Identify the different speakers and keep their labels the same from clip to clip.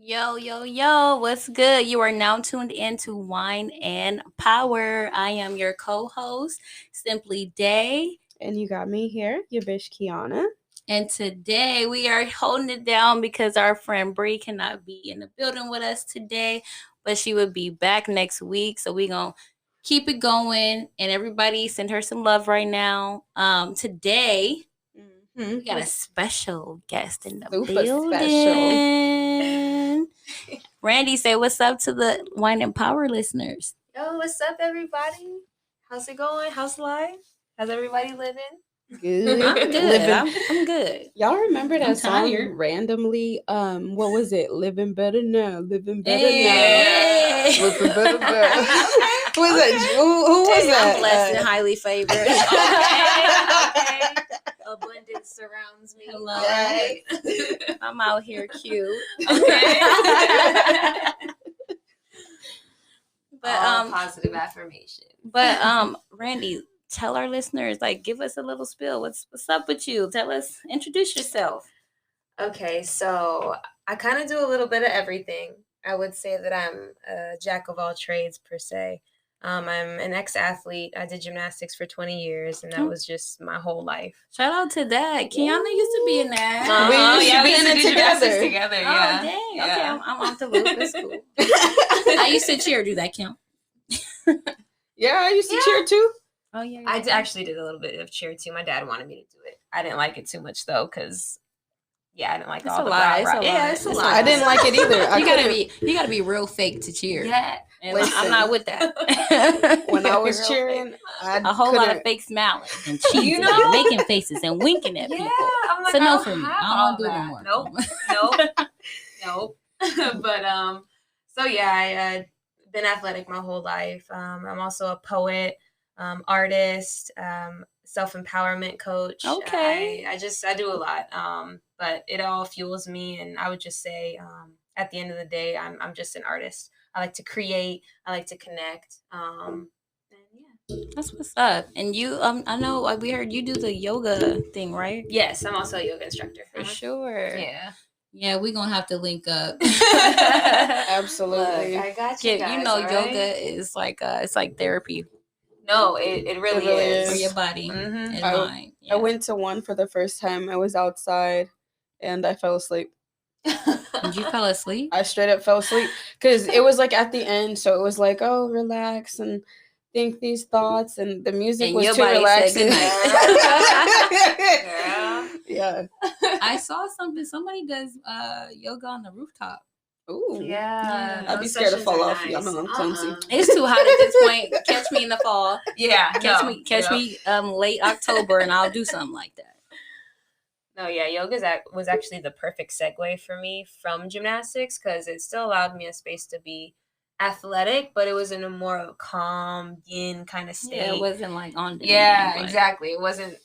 Speaker 1: Yo, yo, yo, what's good? You are now tuned in to Wine and Power. I am your co host, Simply Day.
Speaker 2: And you got me here, your bitch Kiana.
Speaker 1: And today we are holding it down because our friend Bree cannot be in the building with us today, but she will be back next week. So we're going to keep it going. And everybody send her some love right now. Today, we got a special guest in the building. Special. Randy, say what's up to the Wine and Power listeners.
Speaker 3: Yo, what's up, everybody? How's it going? How's life? How's everybody living?
Speaker 2: Good.
Speaker 1: I'm good. I'm good.
Speaker 2: Y'all remember that song randomly? What was it? Living better now. Living better
Speaker 1: Hey.
Speaker 2: now. Living better now. Who was that? Who was that?
Speaker 1: I'm blessed and highly favored.
Speaker 3: Okay. Abundance surrounds me.
Speaker 1: Hello.
Speaker 3: Right.
Speaker 1: I'm out here cute.
Speaker 3: Okay.
Speaker 1: But
Speaker 3: positive affirmation.
Speaker 1: But Randy, tell our listeners, like, give us a little spill. What's up with you? Introduce yourself.
Speaker 3: Okay, so I kind of do a little bit of everything. I would say that I'm a jack of all trades per se. I'm an ex-athlete. I did gymnastics for 20 years, and that was just my whole life.
Speaker 1: Shout out to that. Kiana used to be in that.
Speaker 2: We used to be in it together.
Speaker 1: Yeah. Oh, dang.
Speaker 3: Yeah.
Speaker 1: Okay, I'm on to loop. That's cool. I used to cheer. Do that count?
Speaker 2: Yeah, I used to cheer too.
Speaker 1: Oh, yeah.
Speaker 3: I actually did a little bit of cheer too. My dad wanted me to do it. I didn't like it too much though, because I didn't like
Speaker 1: it's
Speaker 3: all
Speaker 1: a
Speaker 3: the
Speaker 1: lie.
Speaker 3: rah-rah.
Speaker 1: Yeah,
Speaker 3: it's a
Speaker 1: lie.
Speaker 3: lie.
Speaker 2: I didn't like it either.
Speaker 1: You gotta be real fake to cheer.
Speaker 3: Yeah.
Speaker 1: And I'm not with that.
Speaker 2: When I was cheering,
Speaker 1: a whole lot of fake smiling and cheesing and making faces and winking at people.
Speaker 3: I'm like,
Speaker 1: so no for me. I don't do it no more.
Speaker 3: Nope. But so yeah, I been athletic my whole life. I'm also a poet, artist, self-empowerment coach.
Speaker 1: Okay.
Speaker 3: I do a lot. But it all fuels me, and I would just say at the end of the day, I'm just an artist. I like to create. I like to connect. And yeah,
Speaker 1: that's what's up. And you, I know we heard you do the yoga thing, right?
Speaker 3: Yes, I'm also a yoga instructor
Speaker 1: for sure.
Speaker 3: Yeah,
Speaker 1: we're gonna have to link up.
Speaker 2: Absolutely.
Speaker 3: Look, I got you guys,
Speaker 1: you know,
Speaker 3: right?
Speaker 1: yoga is like it's like therapy.
Speaker 3: No, it really is
Speaker 1: for your body and mind. Yeah.
Speaker 2: I went to one for the first time. I was outside, and I fell asleep.
Speaker 1: And you fell asleep?
Speaker 2: I straight up fell asleep because it was like at the end, so it was like, oh, relax and think these thoughts, and the music was too relaxing. Yeah.
Speaker 1: I saw something. Somebody does yoga on the rooftop.
Speaker 2: Ooh.
Speaker 3: Yeah.
Speaker 2: I'd be scared to fall off. Y'all know I'm clumsy.
Speaker 1: It's too hot at this point. Catch me in the fall.
Speaker 3: Yeah.
Speaker 1: Catch me late October, and I'll do something like that.
Speaker 3: No, yeah, yoga was actually the perfect segue for me from gymnastics, because it still allowed me a space to be athletic, but it was in a more calm, yin kind of state.
Speaker 1: Yeah, it wasn't like on demand.
Speaker 3: Yeah, exactly. It wasn't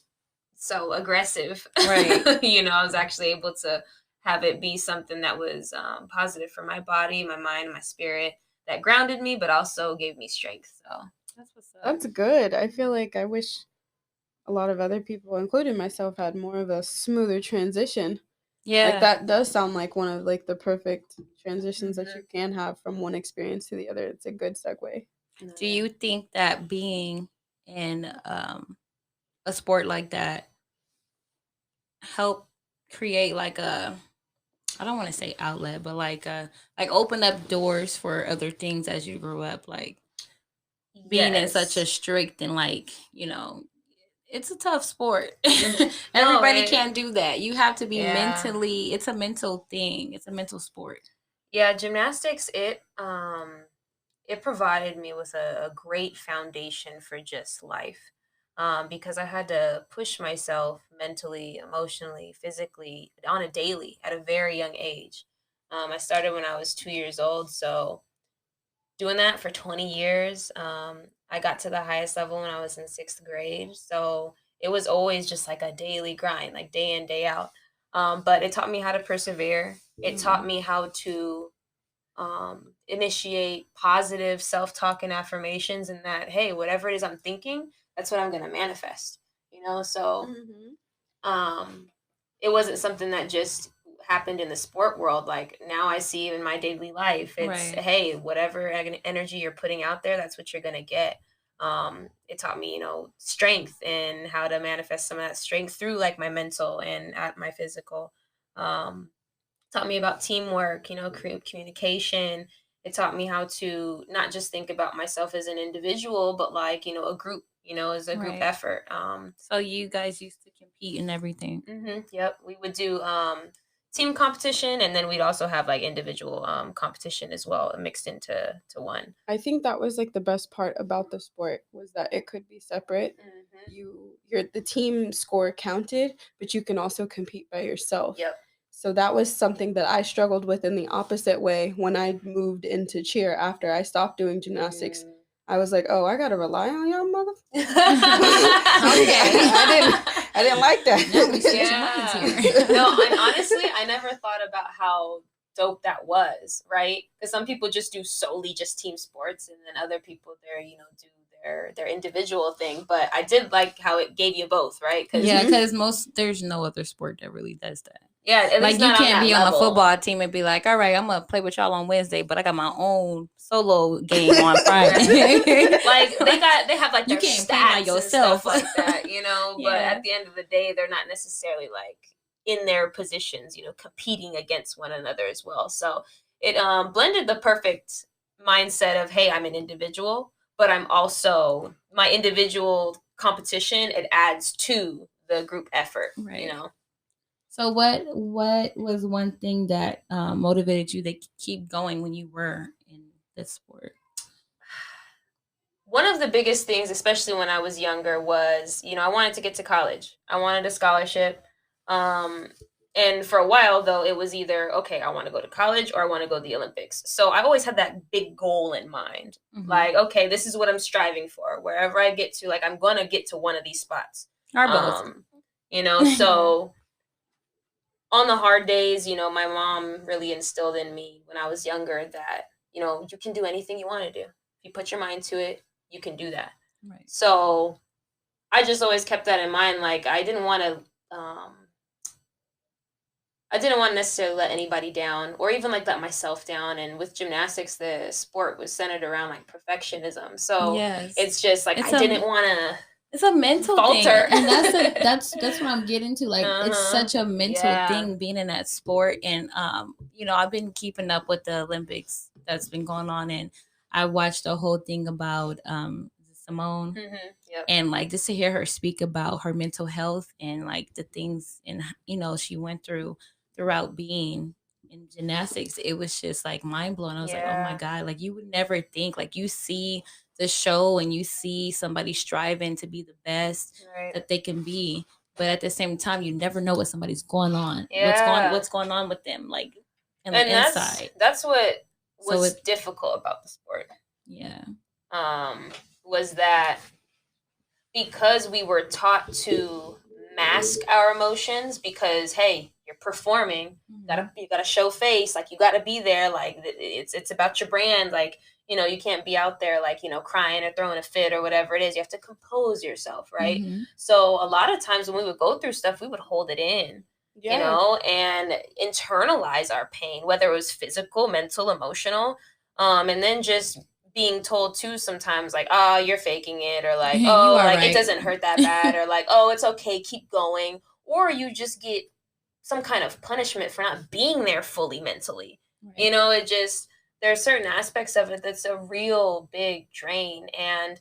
Speaker 3: so aggressive.
Speaker 1: Right.
Speaker 3: I was actually able to have it be something that was positive for my body, my mind, and my spirit, that grounded me, but also gave me strength. So
Speaker 1: that's what's up.
Speaker 2: That's good. I feel like I wish a lot of other people, including myself, had more of a smoother transition.
Speaker 1: Yeah.
Speaker 2: Like that does sound like one of like the perfect transitions that you can have from one experience to the other. It's a good segue.
Speaker 1: Do you think that being in a sport like that help create like I don't want to say outlet, but like open up doors for other things as you grew up, like being in such a strict and it's a tough sport. Everybody can't do that. You have to be mentally. It's a mental thing. It's a mental sport.
Speaker 3: Yeah, gymnastics. It provided me with a great foundation for just life, because I had to push myself mentally, emotionally, physically on a daily at a very young age. I started when I was 2 years old, so doing that for 20 years. I got to the highest level when I was in 6th grade. So it was always just like a daily grind, like day in, day out. But it taught me how to persevere. It taught me how to initiate positive self-talk and affirmations, and that, hey, whatever it is I'm thinking, that's what I'm going to manifest, So it wasn't something that just happened in the sport world, like now I see in my daily life, it's,
Speaker 1: Right.
Speaker 3: hey, whatever energy you're putting out there, that's what you're going to get. It taught me, strength and how to manifest some of that strength through like my mental and at my physical. Taught me about teamwork, communication. It taught me how to not just think about myself as an individual, but like, a group, as a group
Speaker 1: Right.
Speaker 3: effort.
Speaker 1: So you guys used to compete and everything.
Speaker 3: Yep. We would do team competition, and then we'd also have like individual competition as well, mixed into one.
Speaker 2: I think that was like the best part about the sport was that it could be separate. The team score counted, but you can also compete by yourself.
Speaker 3: Yep.
Speaker 2: So that was something that I struggled with in the opposite way when I moved into cheer after I stopped doing gymnastics. I was like, oh, I gotta rely on y'all, mother.
Speaker 3: Okay.
Speaker 2: I didn't like that.
Speaker 3: No, and honestly, I never thought about how dope that was, right? Because some people just do solely just team sports, and then other people do their individual thing. But I did like how it gave you both, right?
Speaker 1: Because there's no other sport that really does that.
Speaker 3: Yeah, at
Speaker 1: like
Speaker 3: least
Speaker 1: you
Speaker 3: not
Speaker 1: can't
Speaker 3: on
Speaker 1: be
Speaker 3: that
Speaker 1: on a
Speaker 3: level.
Speaker 1: football team and be like, all right, I'm gonna play with y'all on Wednesday, but I got my own solo game on Friday.
Speaker 3: Like they have like
Speaker 1: You
Speaker 3: their
Speaker 1: can't
Speaker 3: stats
Speaker 1: play by
Speaker 3: and
Speaker 1: yourself.
Speaker 3: stuff like that, But
Speaker 1: Yeah.
Speaker 3: at the end of the day, they're not necessarily like in their positions, competing against one another as well. So it blended the perfect mindset of, hey, I'm an individual, but I'm also my individual competition. It adds to the group effort,
Speaker 1: Right. So what was one thing that motivated you to keep going when you were in this sport?
Speaker 3: One of the biggest things, especially when I was younger, was, I wanted to get to college. I wanted a scholarship. And for a while, though, it was either, okay, I want to go to college or I want to go to the Olympics. So I've always had that big goal in mind. Like, okay, this is what I'm striving for. Wherever I get to, like, I'm going to get to one of these spots.
Speaker 1: Or both.
Speaker 3: So on the hard days, my mom really instilled in me when I was younger that, you can do anything you want to do. If you put your mind to it, you can do that.
Speaker 1: Right.
Speaker 3: So I just always kept that in mind. Like, I didn't want to necessarily let anybody down or even like let myself down. And with gymnastics, the sport was centered around like perfectionism. So it's just like, I didn't want to.
Speaker 1: It's a mental
Speaker 3: falter.
Speaker 1: thing. And that's what I'm getting to. Like, it's such a mental thing being in that sport. And, I've been keeping up with the Olympics that's been going on. And I watched the whole thing about Simone.
Speaker 3: Yep.
Speaker 1: And like just to hear her speak about her mental health and like the things and, she went throughout being in gymnastics, it was just like mind blowing. I was like, oh my God, like you would never think, like you see the show and you see somebody striving to be the best that they can be, but at the same time you never know what somebody's going on, what's going on with them, like in the inside.
Speaker 3: That's what was difficult about the sport. Was that because we were taught to mask our emotions, because hey, you're performing, you gotta show face, like you gotta be there, like it's about your brand, like you can't be out there like crying or throwing a fit or whatever it is. You have to compose yourself, right? So a lot of times when we would go through stuff, we would hold it in, and internalize our pain, whether it was physical, mental, emotional, and then just being told too sometimes like, oh, you're faking it, or like, oh, like right. It doesn't hurt that bad, or like, oh, it's okay, keep going, or you just get some kind of punishment for not being there fully mentally. Right. It just, there are certain aspects of it that's a real big drain, and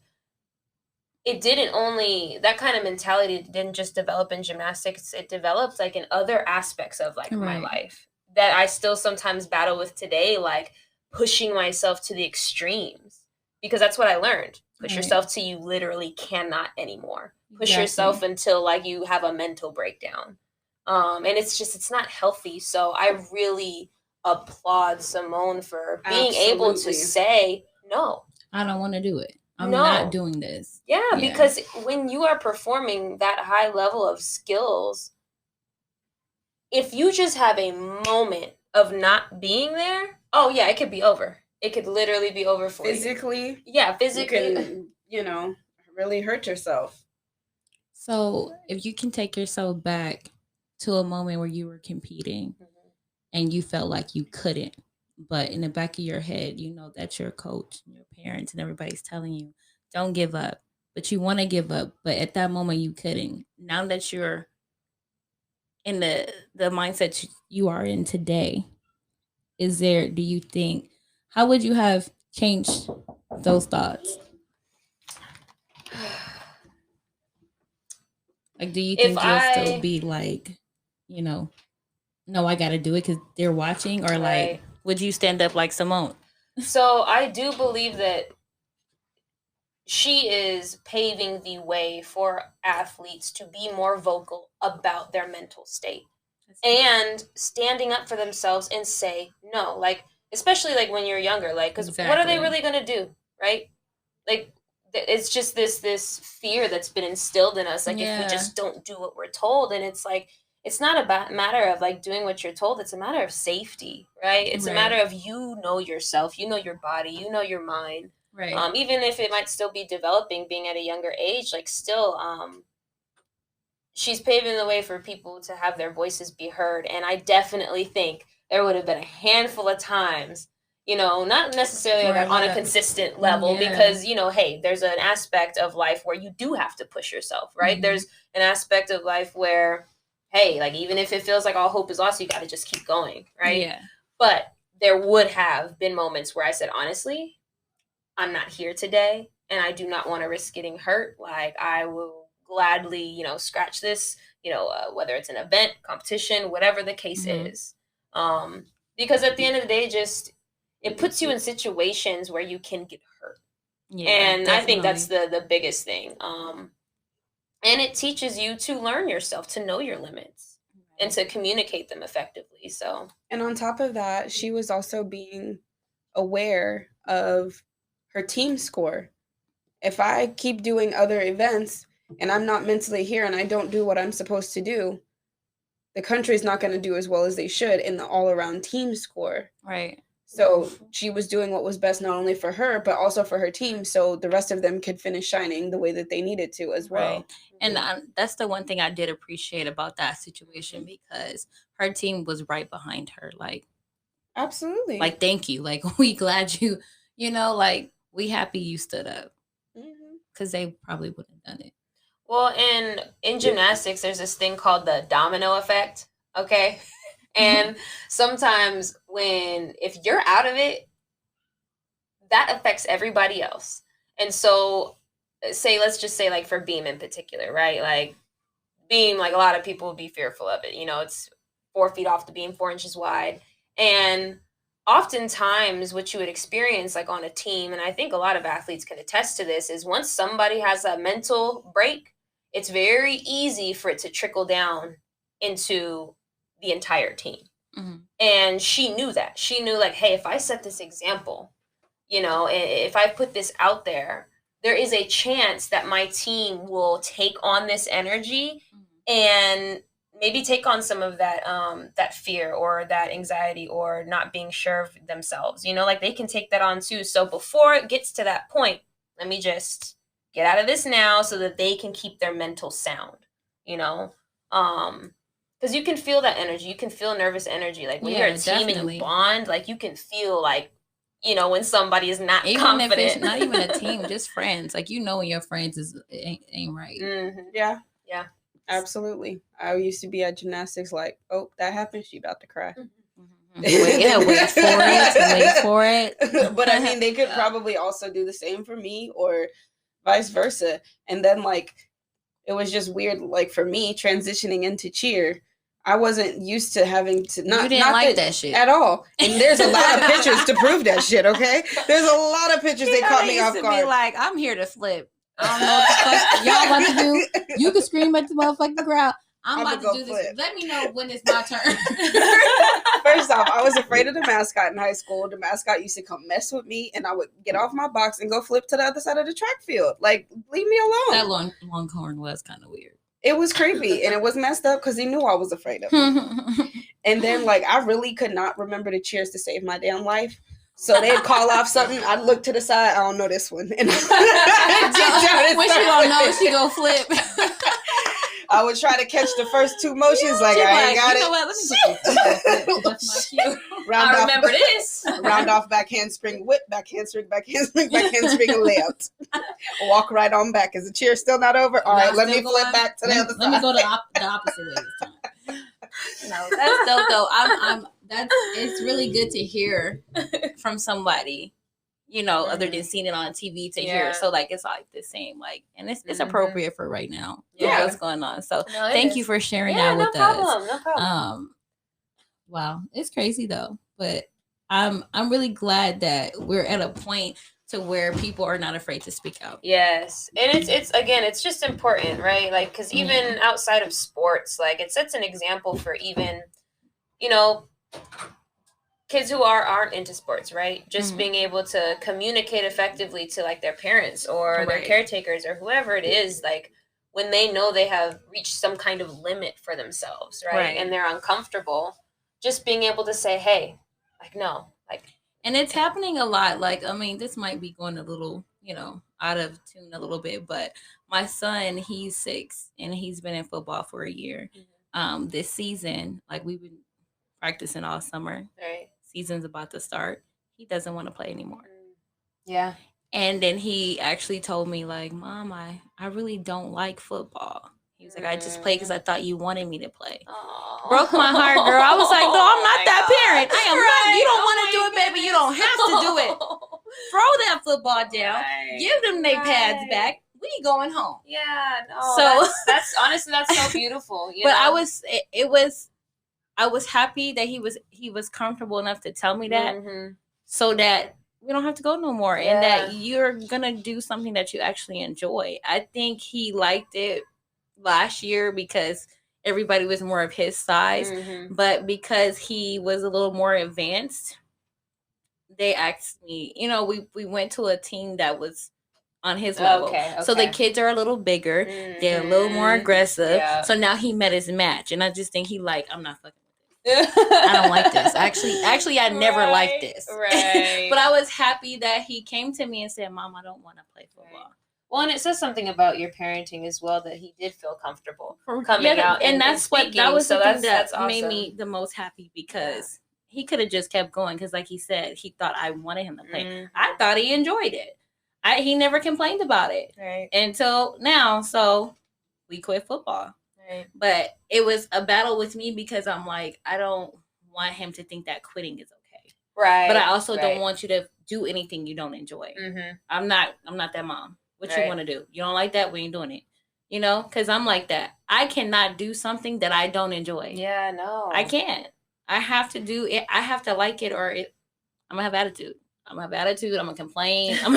Speaker 3: it didn't only, that kind of mentality didn't just develop in gymnastics, it developed like in other aspects of like my life that I still sometimes battle with today, like pushing myself to the extremes, because that's what I learned. Push yourself till you literally cannot anymore. Push yourself until like you have a mental breakdown. And it's not healthy. So I really applaud Simone for being able to say, no,
Speaker 1: I don't want to do it. I'm not doing this.
Speaker 3: Yeah, because when you are performing that high level of skills, if you just have a moment of not being there, oh yeah, it could be over. It could literally be over for
Speaker 2: you.
Speaker 3: Yeah, physically.
Speaker 2: You can, really hurt yourself.
Speaker 1: So if you can take yourself back to a moment where you were competing, and you felt like you couldn't. But in the back of your head, you know that your coach and your parents and everybody's telling you, don't give up. But you want to give up. But at that moment, you couldn't. Now that you're in the mindset you are in today, do you think, how would you have changed those thoughts? Like, do you
Speaker 3: If
Speaker 1: think you'll still
Speaker 3: I,
Speaker 1: be like, you know, no, I got to do it because they're watching? Or like,
Speaker 3: right.
Speaker 1: would you stand up like Simone?
Speaker 3: So I do believe that she is paving the way for athletes to be more vocal about their mental state and standing up for themselves and say no. Like, especially like when you're younger, like, because what are they
Speaker 1: Exactly.
Speaker 3: really going to do, right? Like, it's just this fear that's been instilled in us, like, if we
Speaker 1: Yeah.
Speaker 3: just don't do what we're told. And it's like, it's not a matter of like doing what you're told, it's a matter of safety, right? It's a matter
Speaker 1: Right.
Speaker 3: of, you know yourself, you know your body, you know your mind.
Speaker 1: Right.
Speaker 3: Even if it might still be developing, being at a younger age, like, still, she's paving the way for people to have their voices be heard. And I definitely think there would have been a handful of times, not necessarily
Speaker 1: Or
Speaker 3: like on a
Speaker 1: like,
Speaker 3: consistent level,
Speaker 1: yeah.
Speaker 3: because, hey, there's an aspect of life where you do have to push yourself, right?
Speaker 1: Mhm.
Speaker 3: There's an aspect of life where, hey, like, even if it feels like all hope is lost, you got to just keep going, right?
Speaker 1: Yeah.
Speaker 3: But there would have been moments where I said, honestly, I'm not here today and I do not want to risk getting hurt. Like, I will gladly, scratch this, whether it's an event, competition, whatever the case
Speaker 1: Mhm.
Speaker 3: is. Because at the end of the day, just, it puts you in situations where you can get hurt.
Speaker 1: Yeah.
Speaker 3: And I think
Speaker 1: definitely.
Speaker 3: that's the biggest thing. And it teaches you to learn yourself, to know your limits and to communicate them effectively. So,
Speaker 2: And on top of that, she was also being aware of her team score. If I keep doing other events and I'm not mentally here and I don't do what I'm supposed to do, the country's not going to do as well as they should in the all around team score.
Speaker 1: Right.
Speaker 2: So she was doing what was best not only for her, but also for her team. So the rest of them could finish shining the way that they needed to as well.
Speaker 1: Right. And that's the one thing I did appreciate about that situation, because her team was right behind her. Like,
Speaker 2: absolutely.
Speaker 1: Like, thank you. Like, we glad you, like, we happy you stood up, because they probably wouldn't have done it.
Speaker 3: Well, in gymnastics, there's this thing called the domino effect. Okay. And sometimes if you're out of it, that affects everybody else. And so, let's just say, like, for beam in particular, right? Like, beam, like, a lot of people would be fearful of it. It's 4 feet off the beam, 4 inches wide. And oftentimes what you would experience, like, on a team, and I think a lot of athletes can attest to this, is once somebody has a mental break, it's very easy for it to trickle down into the entire team.
Speaker 1: Mm-hmm.
Speaker 3: And she knew that. She knew, like, hey, if I set this example, if I put this out there is a chance that my team will take on this energy and maybe take on some of that that fear or that anxiety or not being sure of themselves. Like, they can take that on too. So before it gets to that point, let me just get out of this now so that they can keep their mental sound. Because you can feel that energy. You can feel nervous energy. Like, when you're a team and you bond, like, you can feel, like, when somebody is not
Speaker 1: even
Speaker 3: confident.
Speaker 1: If it's not even a team, just friends. Like, when your friends ain't right.
Speaker 3: Mm-hmm.
Speaker 2: Yeah.
Speaker 3: Yeah.
Speaker 2: Absolutely. I used to be at gymnastics like, oh, that happened, she about to cry.
Speaker 1: Mm-hmm. Wait for it.
Speaker 2: But I mean, they could probably also do the same for me or vice versa. And then, like, it was just weird, like, for me transitioning into cheer. I wasn't used to having to
Speaker 1: you didn't like that shit
Speaker 2: at all. And there's a lot of pictures to prove that shit, okay? There's a lot of pictures they caught me off guard.
Speaker 1: Be like, I'm here to flip. I don't know what the fuck y'all about to do. You can scream at the motherfucking crowd. I'm about to do this. Let me know when it's my turn.
Speaker 2: First off, I was afraid of the mascot in high school. The mascot used to come mess with me, and I would get off my box and go flip to the other side of the track field. Like, leave me alone.
Speaker 1: That longhorn was kind of weird.
Speaker 2: It was creepy, and it was messed up because he knew I was afraid of him. And then, like, I really could not remember the cheers to save my damn life. So they'd call off something. I'd look to the side. I don't know this one. And
Speaker 1: when she don't know, she go flip.
Speaker 2: I would try to catch the first two motions, like,
Speaker 1: She's
Speaker 2: I ain't
Speaker 1: like,
Speaker 2: got
Speaker 1: you
Speaker 2: it.
Speaker 1: know what? Let me put this. That's my cue.
Speaker 2: Round
Speaker 3: I
Speaker 2: off,
Speaker 3: remember this.
Speaker 2: round off, back handspring, whip, back handspring, back handspring, back handspring, and layout. Walk right on back. Is the cheer still not over? All right,
Speaker 1: Y'all
Speaker 2: let me
Speaker 1: still
Speaker 2: flip
Speaker 1: going?
Speaker 2: back to the other
Speaker 1: Let
Speaker 2: side.
Speaker 1: me go the opposite way this time. No, that's dope though. It's really good to hear from somebody, other than seeing it on TV to hear. So like it's like the same, like, and it's appropriate for right now.
Speaker 2: Yeah.
Speaker 1: What's going on. So
Speaker 3: No, it
Speaker 1: thank
Speaker 3: is.
Speaker 1: you for sharing
Speaker 3: Yeah,
Speaker 1: that
Speaker 3: no
Speaker 1: with
Speaker 3: problem.
Speaker 1: us.
Speaker 3: No problem.
Speaker 1: Wow, it's crazy though, but I'm really glad that we're at a point to where people are not afraid to speak out.
Speaker 3: Yes, and it's again, it's just important, right? Like, because even outside of sports, like, it sets an example for even, kids who aren't into sports, right? Just being able to communicate effectively to like their parents or their caretakers or whoever it is, like when they know they have reached some kind of limit for themselves, right? And they're uncomfortable, just being able to say, hey, like, no, like.
Speaker 1: And it's happening a lot. Like, I mean, this might be going a little, out of tune a little bit, but my son, he's 6 and he's been in football for a year. This season, like we've been practicing all summer.
Speaker 3: Right.
Speaker 1: Season's about to start. He doesn't want to play anymore.
Speaker 3: Yeah.
Speaker 1: And then he actually told me, like, Mom, I really don't like football. He was like, I just played because I thought you wanted me to play.
Speaker 3: Aww.
Speaker 1: Broke my heart, girl. I was like, no, I'm not that parent. I am not. You don't want to do it, baby. You don't have to do it. Throw that football down. Give them their pads back. We going home.
Speaker 3: Yeah, no.
Speaker 1: So
Speaker 3: that's honestly, that's so beautiful.
Speaker 1: But I was happy that he was comfortable enough to tell me that, so that we don't have to go no more, and that you're gonna do something that you actually enjoy. I think he liked it last year because everybody was more of his size, but because he was a little more advanced, they asked me. We went to a team that was on his level. Okay. So the kids are a little bigger. They're a little more aggressive. Yeah. So now he met his match, and I just think I'm not fucking. I don't like this. Actually, I never liked this. Right. But I was happy that he came to me and said, Mom, I don't want to play football. Right.
Speaker 3: Well, and it says something about your parenting as well, that he did feel comfortable coming out and
Speaker 1: that's
Speaker 3: speaking.
Speaker 1: That was
Speaker 3: so
Speaker 1: the thing that
Speaker 3: awesome.
Speaker 1: made me the most happy, because he could have just kept going, because like he said, he thought I wanted him to play. I thought he enjoyed it. He never complained about it until now. So we quit football. Right. But it was a battle with me, because I'm like, I don't want him to think that quitting is okay. Right. But I also don't want you to do anything you don't enjoy. I'm not that mom. What you want to do? You don't like that? We ain't doing it. Because I'm like that. I cannot do something that I don't enjoy.
Speaker 3: Yeah, no.
Speaker 1: I can't. I have to do it. I have to like it, or I'm going to have attitude. I'm going to have attitude. I'm going to complain. They're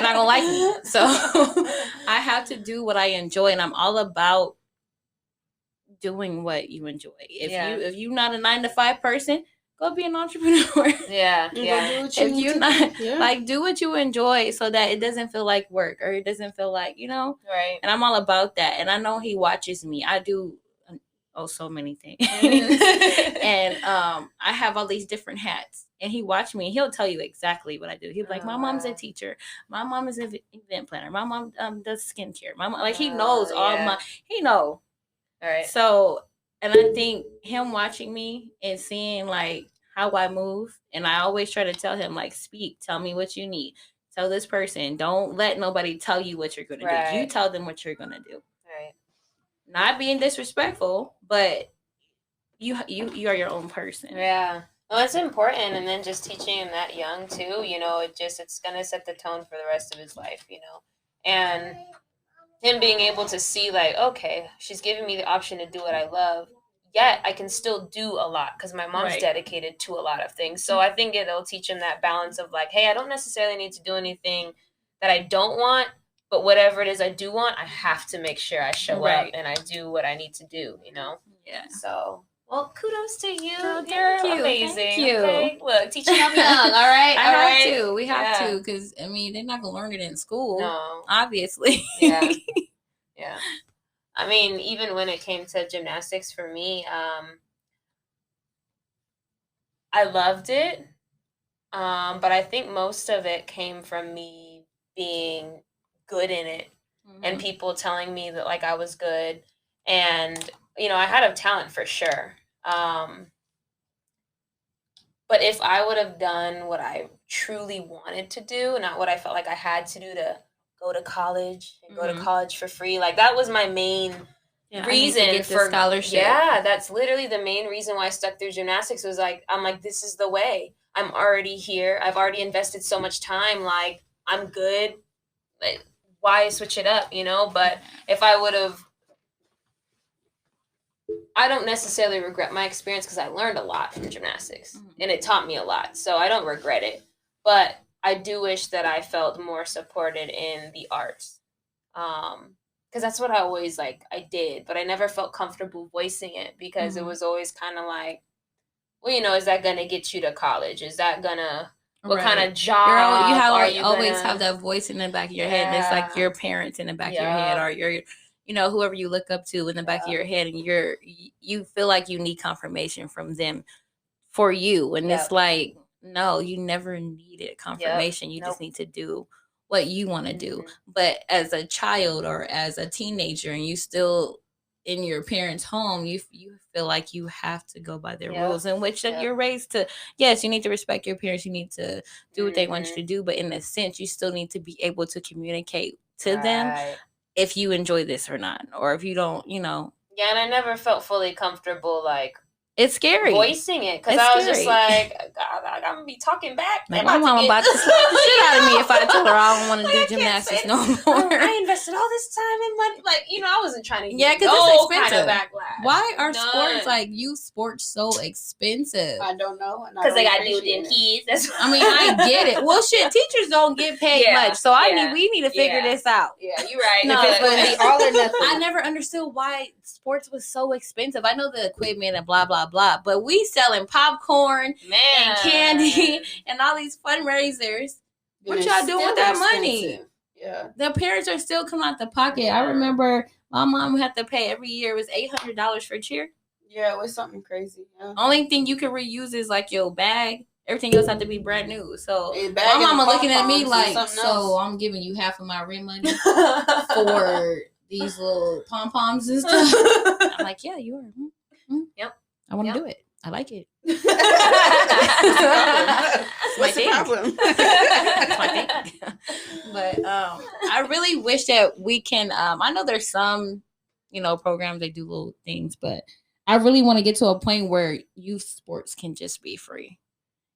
Speaker 1: not going to like me. So I have to do what I enjoy. And I'm all about doing what you enjoy. If you're not a 9-to-5 person, go be an entrepreneur.
Speaker 3: Yeah.
Speaker 1: If you're not, like, do what you enjoy, so that it doesn't feel like work, or it doesn't feel like,
Speaker 3: Right.
Speaker 1: And I'm all about that. And I know he watches me. I do so many things. And I have all these different hats. And he watched me, and he'll tell you exactly what I do. He'll be like, my mom's a teacher. My mom is an event planner. My mom does skincare. My mom, like, he knows he knows. All right. So, and I think him watching me and seeing like how I move, and I always try to tell him, like, speak, tell me what you need. Tell this person, don't let nobody tell you what you're going to do. You tell them what you're going to do. Right. Not being disrespectful, but you are your own person.
Speaker 3: Yeah. Well, it's important, and then just teaching him that young too, it's going to set the tone for the rest of his life, and him being able to see, like, okay, she's giving me the option to do what I love, yet I can still do a lot because my mom's dedicated to a lot of things. So I think it'll teach him that balance of like, hey, I don't necessarily need to do anything that I don't want, but whatever it is I do want, I have to make sure I show up and I do what I need to do,
Speaker 1: Yeah.
Speaker 3: So, well, kudos to you.
Speaker 1: Oh, thank you.
Speaker 3: Amazing.
Speaker 1: Thank you.
Speaker 3: Okay. Look, teaching them young, all right?
Speaker 1: I have to. We have to, because, I mean, they're not going to learn it in school.
Speaker 3: No.
Speaker 1: Obviously.
Speaker 3: Yeah. Yeah. I mean, even when it came to gymnastics for me, I loved it. But I think most of it came from me being good in it and people telling me that, like, I was good. And, I had a talent for sure. But if I would have done what I truly wanted to do, not what I felt like I had to do to go to college and go to college for free, like that was my main reason
Speaker 1: get
Speaker 3: for
Speaker 1: scholarship.
Speaker 3: Yeah, that's literally the main reason why I stuck through gymnastics. Was like, I'm like, this is the way. I'm already here. I've already invested so much time. Like, I'm good. Like, why switch it up, But if I would have, I don't necessarily regret my experience because I learned a lot from gymnastics and it taught me a lot. So I don't regret it. But I do wish that I felt more supported in the arts. Because that's what I always I did, but I never felt comfortable voicing it because it was always kind of like, well, is that going to get you to college? Is that going to, what kind of job are you
Speaker 1: always have that voice in the back of your head. And it's like your parents in the back of your head, or your, whoever you look up to in the back of your head, and you feel like you need confirmation from them for you. And it's like, no, you never needed confirmation. You just need to do what you want to do. But as a child or as a teenager, and you still in your parents' home, you feel like you have to go by their rules, in which you're raised to. Yes, you need to respect your parents. You need to do what they want you to do. But in a sense, you still need to be able to communicate to them if you enjoy this or not, or if you don't,
Speaker 3: Yeah, and I never felt fully comfortable,
Speaker 1: it's scary
Speaker 3: voicing it, because I was just like, God, I'm gonna be talking back.
Speaker 1: Like, my mom about to slap the shit out of me if I told her I don't want to do gymnastics no more.
Speaker 3: I invested all this time and money. I wasn't trying to
Speaker 1: get no kind of
Speaker 3: backlash.
Speaker 1: Why are sports, youth sports, so expensive?
Speaker 2: I don't know.
Speaker 3: Because they got to do with their kids.
Speaker 1: I mean, I get it. Well, shit, teachers don't get paid much, so we need to figure this out.
Speaker 3: Yeah, you're right.
Speaker 2: No, it's going to be all or nothing.
Speaker 1: I never understood why sports was so expensive. I know the equipment and blah blah blah, but we selling popcorn and candy and all these fundraisers. What y'all doing with that money?
Speaker 2: Yeah,
Speaker 1: the parents are still coming out the pocket. I remember my mom had to pay every year. It was $800 for cheer.
Speaker 2: Yeah, it was something crazy. Yeah.
Speaker 1: Only thing you can reuse is your bag. Everything else had to be brand new. So my mama looking at me like, so I'm giving you half of my rent money for these little pom poms and stuff. I'm like, yeah, you are. Mm-hmm. Yep, I want to do it. I like it.
Speaker 2: What's the problem?
Speaker 1: But I really wish that we can. I know there's some, programs that do little things, but I really want to get to a point where youth sports can just be free.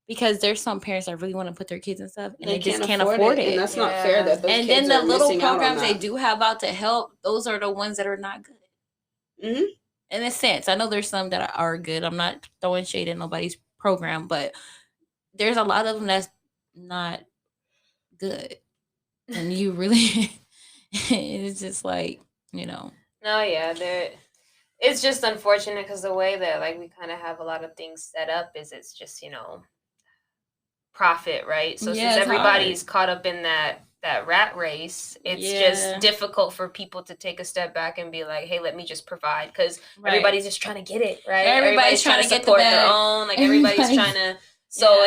Speaker 1: Because there's some parents that really want to put their kids in stuff, and they just can't afford it.
Speaker 2: And that's not fair that those
Speaker 1: and
Speaker 2: kids
Speaker 1: then the
Speaker 2: are
Speaker 1: little
Speaker 2: missing out on
Speaker 1: programs they
Speaker 2: that.
Speaker 1: do have out to help, those are the ones that are not good.
Speaker 2: Mm-hmm.
Speaker 1: In a sense, I know there's some that are good. I'm not throwing shade at nobody's program, but there's a lot of them that's not good. And you really, it's just like,
Speaker 3: No, yeah, it's just unfortunate because the way that we kind of have a lot of things set up is it's just profit, right? So since everybody's caught up in that rat race, it's just difficult for people to take a step back and be like, hey, let me just provide, because everybody's just trying to get it, right?
Speaker 1: Everybody's trying to
Speaker 3: support their own, everybody's trying to, so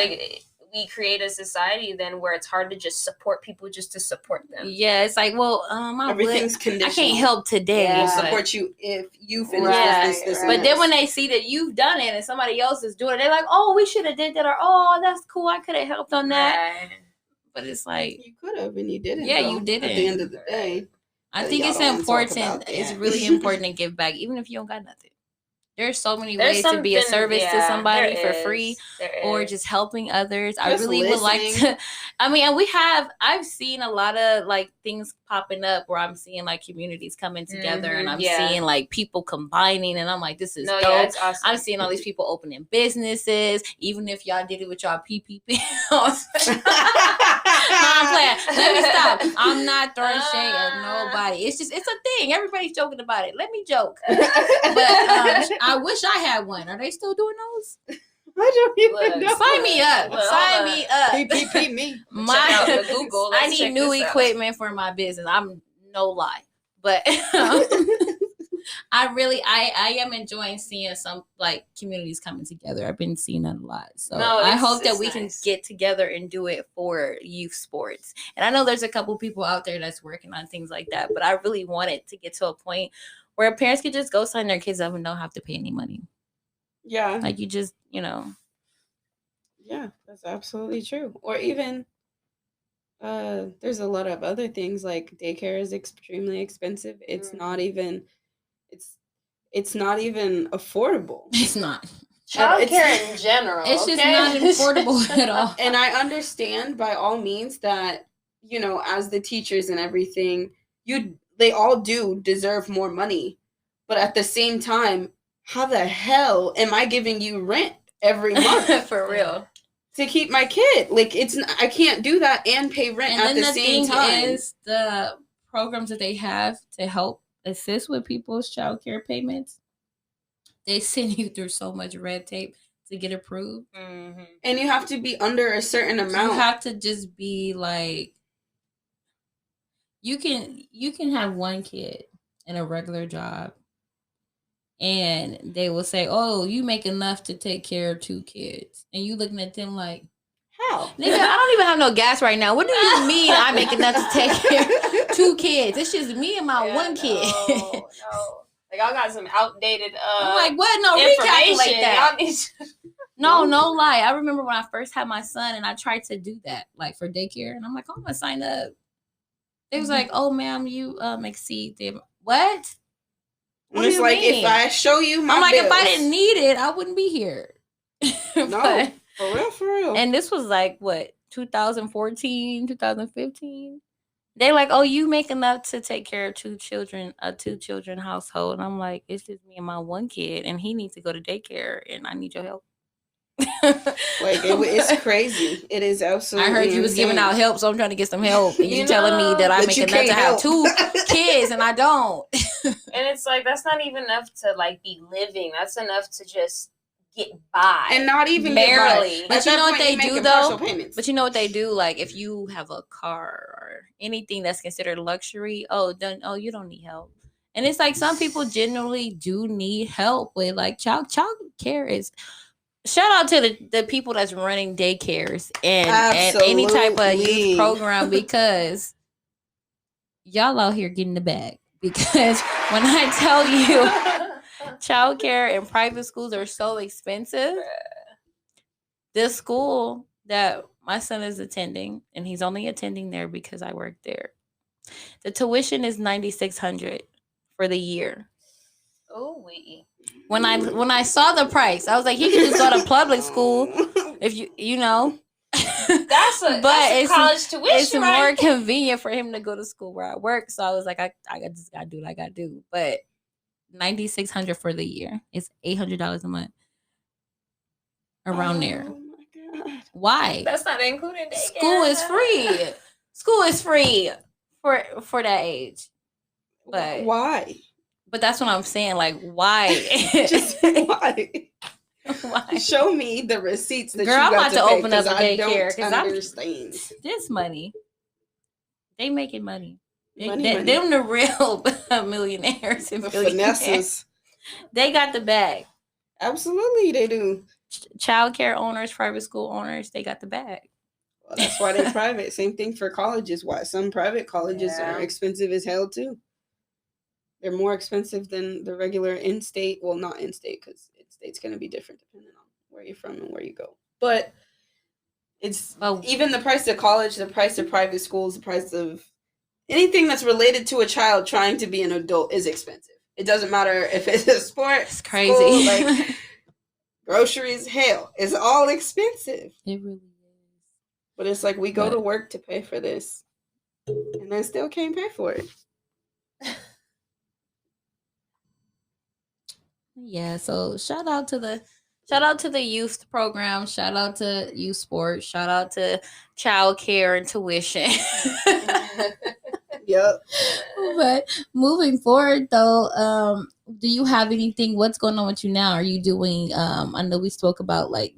Speaker 3: we create a society then where it's hard to just support people just to support them.
Speaker 1: Yeah, it's like, well,
Speaker 2: everything's conditional.
Speaker 1: I can't help today.
Speaker 2: We'll support you if you finish this.
Speaker 1: But then when they see that you've done it and somebody else is doing it, they're like, oh, we should have did that, or oh, that's cool, I could have helped on that.
Speaker 3: Right.
Speaker 1: But it's like,
Speaker 2: you could have and you didn't.
Speaker 1: Yeah, you didn't.
Speaker 2: At the end of the day,
Speaker 1: I think it's important. It's really important to give back, even if you don't got nothing. There's so many ways to be a service to somebody for free, or just helping others. I really would like to. I mean, and I've seen a lot of things popping up where I'm seeing communities coming together, and I'm seeing people combining, and I'm like, this is dope.
Speaker 3: Yeah, it's awesome.
Speaker 1: I'm seeing all these people opening businesses, even if y'all did it with y'all PPP. No, I'm playing. Let me stop. I'm not throwing shade at nobody. It's a thing. Everybody's joking about it. Let me joke. But I wish I had one. Are they still doing those?
Speaker 2: I don't even know.
Speaker 1: Sign me up. Sign me up.
Speaker 2: PPP me.
Speaker 3: Google.
Speaker 1: I need new equipment for my business. I'm no lie. But I am enjoying seeing some communities coming together. I've been seeing that a lot. So I hope that we can get together and do it for youth sports. And I know there's a couple people out there that's working on things like that, but I really want it to get to a point where parents could just go sign their kids up and don't have to pay any money.
Speaker 2: Yeah.
Speaker 1: Like you just,
Speaker 2: Yeah, that's absolutely true. Or even there's a lot of other things like daycare is extremely expensive. It's not even it's it's not even affordable.
Speaker 1: It's not.
Speaker 3: Childcare in general.
Speaker 1: It's just not affordable at all.
Speaker 2: And I understand by all means that, as the teachers and everything, they all do deserve more money. But at the same time, how the hell am I giving you rent every month
Speaker 1: For real.
Speaker 2: to keep my kid? Like I can't do that and pay rent
Speaker 1: And
Speaker 2: at
Speaker 1: then
Speaker 2: the
Speaker 1: the
Speaker 2: same
Speaker 1: thing
Speaker 2: time.
Speaker 1: is the programs that they have to help assist with people's child care payments, they send you through so much red tape to get approved.
Speaker 3: Mm-hmm.
Speaker 2: And you have to be under a certain amount.
Speaker 1: You have to just be like, you can have one kid in a regular job, and they will say, "Oh, you make enough to take care of 2 kids," and you looking at them like,
Speaker 2: How?
Speaker 1: "Nigga, I don't even have no gas right now. What do you mean I make enough to take care of 2 kids? It's just me and my one kid."
Speaker 3: No. Like, I got some outdated
Speaker 1: I'm like, what? No,
Speaker 3: information.
Speaker 1: recalculate that.
Speaker 3: Y'all need to...
Speaker 1: No lie. I remember when I first had my son and I tried to do that, like for daycare, and I'm like, "Oh, I'm gonna sign up." They was like, "Oh, ma'am, you exceed the what?"
Speaker 2: And it's like, if I show you my
Speaker 1: I'm like,
Speaker 2: bills,
Speaker 1: if I didn't need it, I wouldn't be here.
Speaker 2: No, for real.
Speaker 1: And this was like what, 2014, 2015. They like, "Oh, you make enough to take care of 2 children, a 2-children household." And I'm like, it's just me and my one kid, and he needs to go to daycare, and I need your help.
Speaker 2: Like it's crazy. It is absolutely.
Speaker 1: I heard you was giving out help, so I'm trying to get some help, and you telling me that I make enough to have 2 kids, and I don't.
Speaker 3: And it's like, that's not even enough to like be living. That's enough to just get by,
Speaker 2: and not even
Speaker 3: barely.
Speaker 1: But you know what they do though? But you know what they do? Like if you have a car or anything that's considered luxury, you don't need help. And it's like some people genuinely do need help with like child care is. Shout out to the people that's running daycares and any type of youth program, because y'all out here getting the bag. Because when I tell you childcare and private schools are so expensive, this school that my son is attending, and he's only attending there because I work there, the tuition is $9,600 for the year.
Speaker 3: Oh, we.
Speaker 1: When I saw the price, I was like, he could just go to public school if you know.
Speaker 3: That's a college tuition.
Speaker 1: It's more convenient for him to go to school where I work. So I was like, I just gotta do what I gotta do. But $9,600 for the year. It's $800 a month. Around there.
Speaker 2: Oh my God.
Speaker 1: Why?
Speaker 3: That's not including daycare.
Speaker 1: School is free. School is free for that age. But
Speaker 2: why?
Speaker 1: But that's what I'm saying. Like, why?
Speaker 2: Just why?
Speaker 1: Why?
Speaker 2: Show me the receipts that
Speaker 1: Girl,
Speaker 2: you got
Speaker 1: I'm about to
Speaker 2: pay,
Speaker 1: open up a daycare
Speaker 2: because I don't understand.
Speaker 1: This money, they making money.
Speaker 2: Money.
Speaker 1: Them the real millionaires and
Speaker 2: finesses.
Speaker 1: They got the bag.
Speaker 2: Absolutely, they do.
Speaker 1: Child care owners, private school owners, they got the bag.
Speaker 2: Well, that's why they're private. Same thing for colleges. Why some private colleges are expensive as hell too. They're more expensive than the regular in-state. Well, not in-state, because in-state's going to be different depending on where you're from and where you go. But it's even the price of college, the price of private schools, the price of anything that's related to a child trying to be an adult is expensive. It doesn't matter if it's a sport,
Speaker 1: it's crazy.
Speaker 2: School, like groceries, hell, it's all expensive.
Speaker 1: It really is.
Speaker 2: But it's like we go to work to pay for this, and then still can't pay for it.
Speaker 1: Yeah, so shout out to the youth program, shout out to youth sports, shout out to child care and tuition.
Speaker 2: Yep.
Speaker 1: But moving forward though, do you have anything, what's going on with you now? Are you doing I know we spoke about like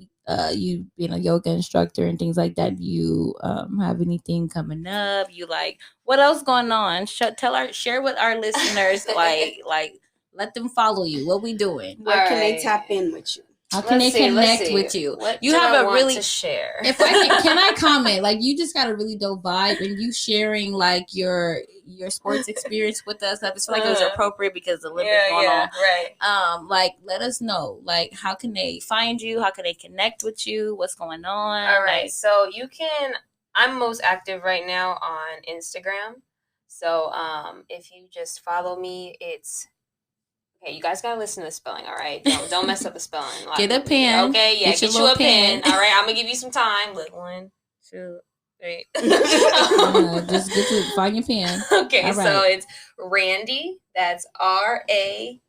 Speaker 1: you being a yoga instructor and things like that. Do you have anything coming up? You like, what else going on? Share with our listeners, like let them follow you. What we doing?
Speaker 2: Where can they tap in with you?
Speaker 1: How can they connect with you?
Speaker 3: What
Speaker 1: you
Speaker 3: do
Speaker 1: have
Speaker 3: I
Speaker 1: a
Speaker 3: want
Speaker 1: really
Speaker 3: to share.
Speaker 1: If can I comment? Like, you just got a really dope vibe, and you sharing like your sports experience with us. I just feel like it was appropriate because the Olympics going on.
Speaker 3: Right.
Speaker 1: Like, let us know. Like, how can they find you? How can they connect with you? What's going on?
Speaker 3: All right.
Speaker 1: Like,
Speaker 3: So you can. I'm most active right now on Instagram. So if you just follow me, it's. Okay, you guys gotta listen to the spelling, all right? Don't mess up the spelling.
Speaker 1: Get a pen.
Speaker 3: Okay, yeah, get you a pen. All right, I'm gonna give you some time. Look, 1, 2, 3.
Speaker 1: Just get to find your pen.
Speaker 3: Okay, right. So it's Randy. That's RANDII.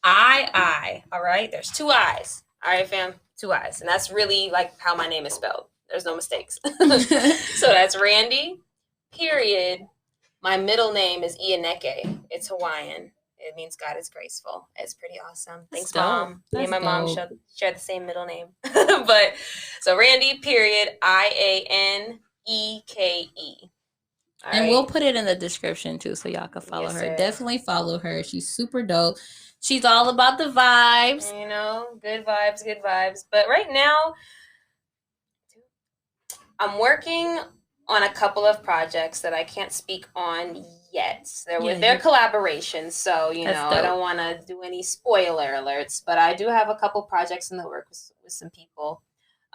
Speaker 3: All right, there's 2 I's. All right, fam, 2 I's, and that's really like how my name is spelled. There's no mistakes. So that's Randy. Period. My middle name is Ianeke. It's Hawaiian. It means God is graceful. It's pretty awesome. Thanks, Mom. Me and my mom share the same middle name. But so Randy, period, IANEKE.
Speaker 1: And we'll put it in the description too, so y'all can follow her.
Speaker 3: Sir.
Speaker 1: Definitely follow her. She's super dope. She's all about the vibes.
Speaker 3: You know, good vibes, good vibes. But right now, I'm working on a couple of projects that I can't speak on yet. They're collaborations, so you know, I don't want to do any spoiler alerts, but I do have a couple projects in the works with some people.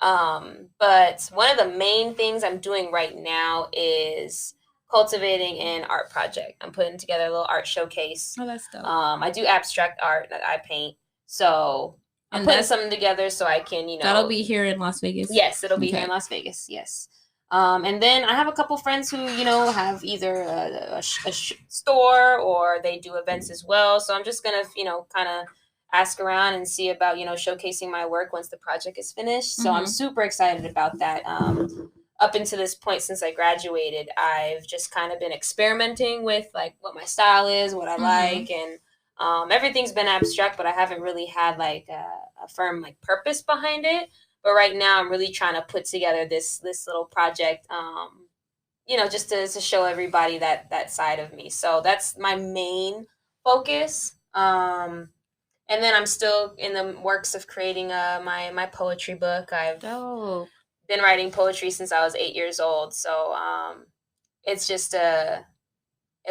Speaker 3: But one of the main things I'm doing right now is cultivating an art project. I'm putting together a little art showcase.
Speaker 1: Oh, that's dope.
Speaker 3: I do abstract art that I paint, so I'm putting something together so I can, you know.
Speaker 1: That'll be here in Las Vegas?
Speaker 3: Yes, it'll be here in Las Vegas, yes. And then I have a couple friends who, you know, have either a store or they do events as well. So I'm just going to, you know, kind of ask around and see about, you know, showcasing my work once the project is finished. So I'm super excited about that. Up until this point, since I graduated, I've just kind of been experimenting with like what my style is, what I like, and everything's been abstract, but I haven't really had like a firm like purpose behind it. But right now, I'm really trying to put together this little project, you know, just to show everybody that side of me. So that's my main focus. And then I'm still in the works of creating my poetry book. I've been writing poetry since I was 8 years old. So it's just at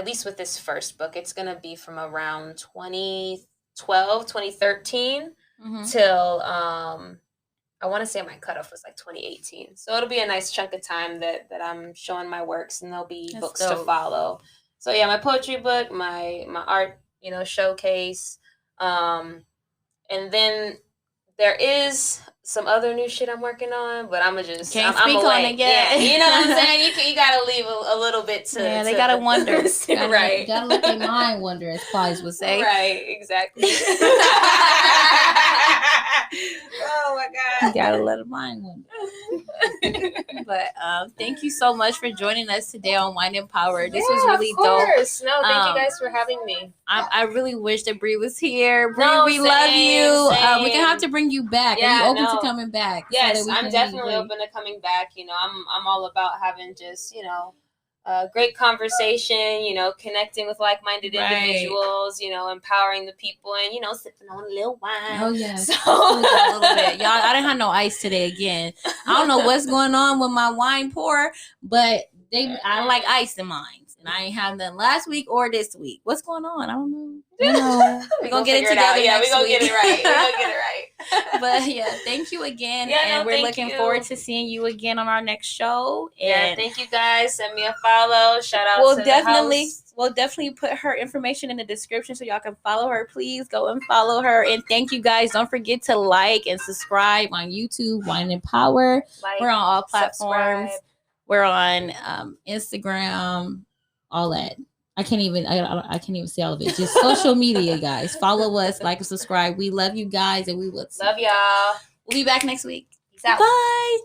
Speaker 3: least with this first book, it's going to be from around 2012, 2013 till I want to say my cutoff was like 2018. So it'll be a nice chunk of time that I'm showing my works, and there'll be books to follow. So yeah, my poetry book, my art, you know, showcase. And then there is some other new shit I'm working on, but I'm speak on it yet. Yeah, you know what I'm saying? You gotta leave a little bit to
Speaker 1: they gotta wonder.
Speaker 3: Right.
Speaker 1: Gotta let their mind wonder, as Plies would say.
Speaker 3: Right, exactly. Oh my God.
Speaker 1: You gotta let a mind wonder. But thank you so much for joining us today on Wine and Power. This was really dope.
Speaker 3: No, thank you guys for having me.
Speaker 1: I really wish that Bree was here. Bree, we love you. We're gonna have to bring you back. Are you open to coming back?
Speaker 3: Yes, I'm definitely open to coming back. You know, I'm all about having just, you know, great conversation, you know, connecting with like-minded individuals, you know, empowering the people, and, you know, sipping on a little wine.
Speaker 1: Oh, yeah. So, a little bit. Y'all, I didn't have no ice today again. I don't know what's going on with my wine pour, but I like ice in mine. And I ain't have none last week or this week. What's going on? I don't know.
Speaker 3: We're going to get it together. Yeah, we're going to get it right. We're going to get it right.
Speaker 1: But yeah, thank you again. And we're looking forward to seeing you again on our next show. And
Speaker 3: thank you guys. Send me a follow. Shout out to the house.
Speaker 1: We'll definitely put her information in the description so y'all can follow her. Please go and follow her. And thank you guys. Don't forget to like and subscribe on YouTube, Wine and Power. We're on all platforms.
Speaker 3: Subscribe.
Speaker 1: We're on Instagram, all that. I can't even say all of it. Just social media, guys. Follow us, like and subscribe. We love you guys, and we will
Speaker 3: love y'all.
Speaker 1: We'll be back next week.
Speaker 3: Peace out.
Speaker 1: Bye.